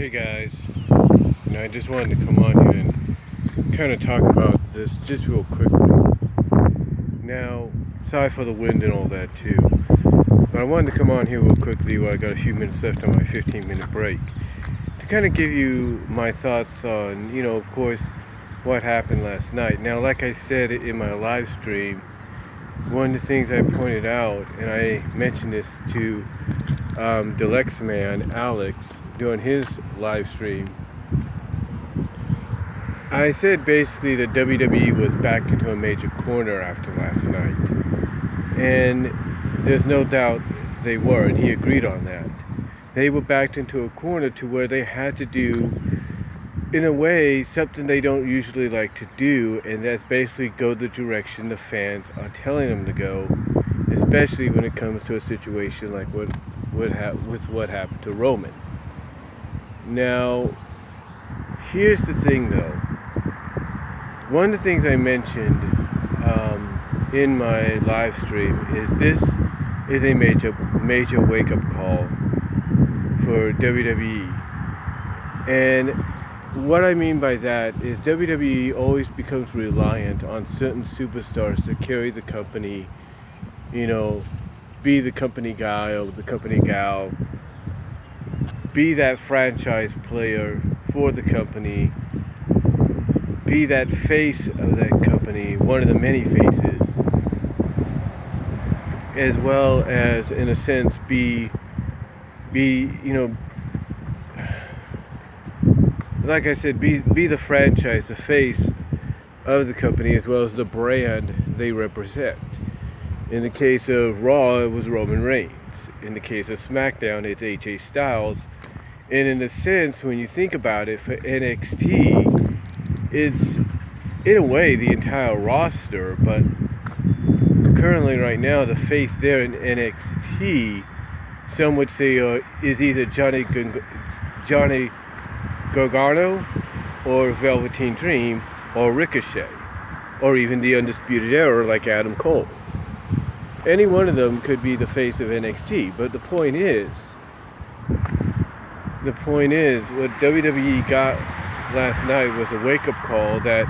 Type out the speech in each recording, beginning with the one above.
Hey guys, I just wanted to come on here and kind of talk about this just real quickly. Now, sorry for the wind and all that too, but I wanted to come on here real quickly while I got a few minutes left on my 15-minute break to kind of give you my thoughts on, of course, what happened last night. Now, like I said in my live stream, one of the things I pointed out, and I mentioned this to the Lex man, Alex, doing his live stream, I said basically that WWE was backed into a major corner after last night. And there's no doubt they were, and he agreed on that. They were backed into a corner to where they had to do, in a way, something they don't usually like to do, and that's basically go the direction the fans are telling them to go, especially when it comes to a situation like with what happened to Roman. Now, here's the thing though. One of the things I mentioned in my live stream is this is a major wake-up call for WWE. And what I mean by that is WWE always becomes reliant on certain superstars to carry the company, be the company guy or the company gal, be that franchise player for the company, be that face of that company, one of the many faces, as well as, in a sense, be like I said, be the franchise, the face of the company, as well as the brand they represent. In the case of Raw, it was Roman Reigns. In the case of SmackDown, it's AJ Styles. And in a sense, when you think about it, for NXT, it's, in a way, the entire roster, but currently right now, the face there in NXT, some would say is either Johnny Gargano, or Velveteen Dream, or Ricochet, or even the Undisputed Era like Adam Cole. Any one of them could be the face of NXT, but the point is, what WWE got last night was a wake-up call that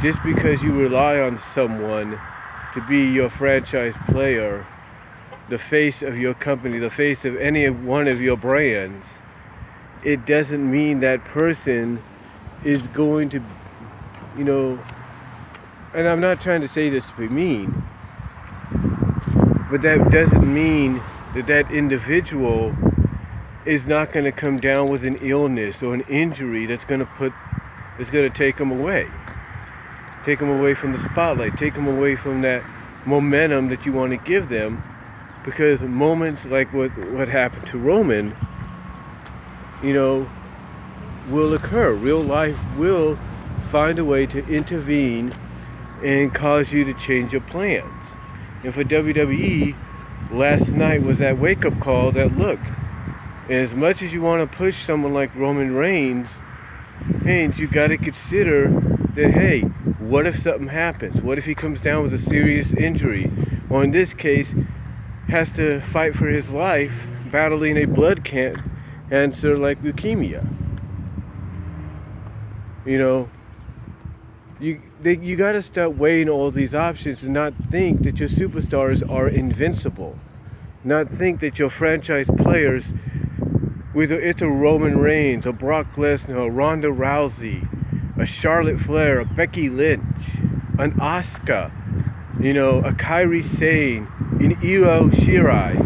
just because you rely on someone to be your franchise player, the face of your company, the face of any one of your brands, it doesn't mean that person is going to, and I'm not trying to say this to be mean, but that doesn't mean that individual is not going to come down with an illness or an injury that's going to take them away from the spotlight, take them away from that momentum that you want to give them, because moments like what happened to Roman, will occur. Real life will find a way to intervene and cause you to change your plans. And for WWE, last night was that wake-up call that, look, as much as you want to push someone like Roman Reigns, you got to consider that, hey, what if something happens? What if he comes down with a serious injury? Or in this case, has to fight for his life, battling a blood cancer like leukemia. You got to start weighing all these options and not think that your superstars are invincible. Not think that your franchise players, whether it's a Roman Reigns, a Brock Lesnar, a Ronda Rousey, a Charlotte Flair, a Becky Lynch, an Asuka, a Kairi Sane, an Io Shirai,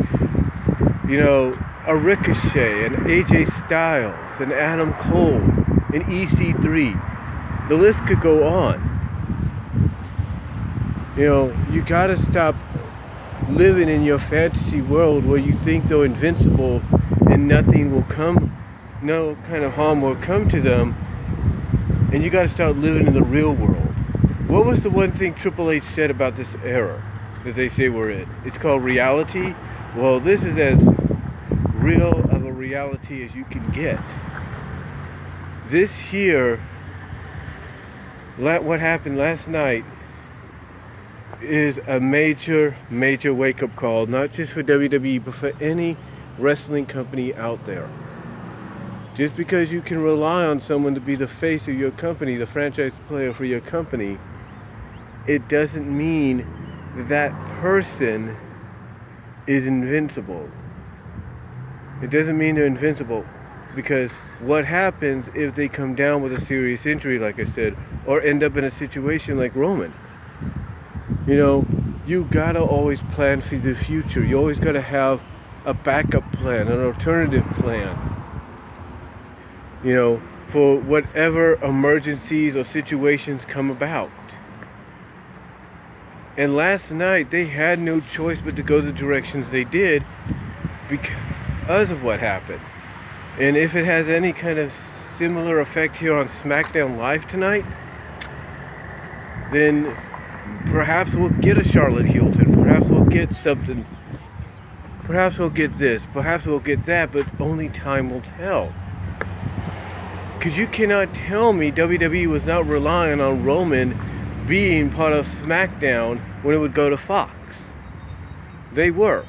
a Ricochet, an AJ Styles, an Adam Cole, an EC3. The list could go on. You gotta stop living in your fantasy world where you think they're invincible and nothing will come, no kind of harm will come to them, and you gotta start living in the real world. What was the one thing Triple H said about this era that they say we're in? It's called reality. Well, this is as real of a reality as you can get. This here, what happened last night, is a major wake-up call, not just for WWE, but for any wrestling company out there. Just because you can rely on someone to be the face of your company, the franchise player for your company, it doesn't mean that person is invincible. It doesn't mean they're invincible, because what happens if they come down with a serious injury, like I said, or end up in a situation like Roman? You know, you gotta always plan for the future. You always gotta have a backup plan, an alternative plan. You know, for whatever emergencies or situations come about. And last night, they had no choice but to go the directions they did because of what happened. And if it has any kind of similar effect here on SmackDown Live tonight, then perhaps we'll get a Charlotte Hilton. Perhaps we'll get something. Perhaps we'll get this. Perhaps we'll get that, but only time will tell. Because you cannot tell me WWE was not relying on Roman being part of SmackDown when it would go to Fox. They were.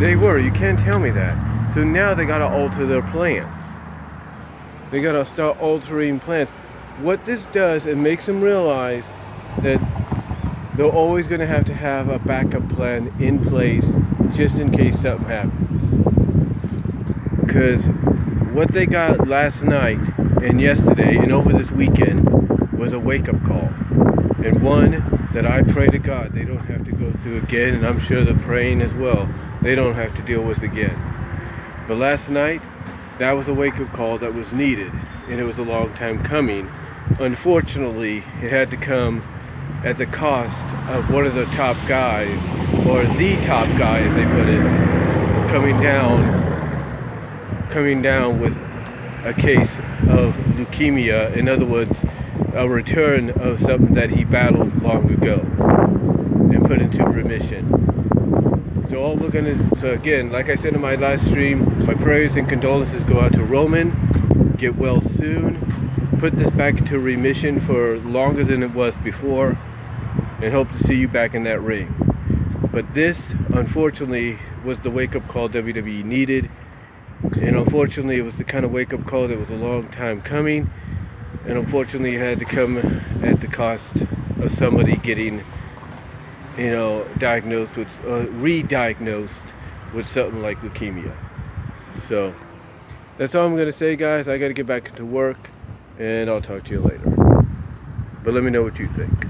They were. You can't tell me that. So now they gotta alter their plans. They gotta start altering plans. What this does, it makes them realize that they're always going to have a backup plan in place just in case something happens. Because what they got last night and yesterday and over this weekend was a wake-up call. And one that I pray to God they don't have to go through again, and I'm sure they're praying as well, they don't have to deal with again. But last night, that was a wake-up call that was needed, and it was a long time coming. Unfortunately, it had to come at the cost of one of the top guys, or the top guy as they put it, coming down with a case of leukemia. In other words, a return of something that he battled long ago and put into remission. So again, like I said in my last stream, my prayers and condolences go out to Roman. Get well soon. Put this back into remission for longer than it was before, and hope to see you back in that ring. But this, unfortunately, was the wake-up call WWE needed, and unfortunately it was the kind of wake-up call that was a long time coming, and unfortunately it had to come at the cost of somebody getting, diagnosed with, re-diagnosed with something like leukemia. So, that's all I'm going to say, guys. I got to get back to work, and I'll talk to you later. But let me know what you think.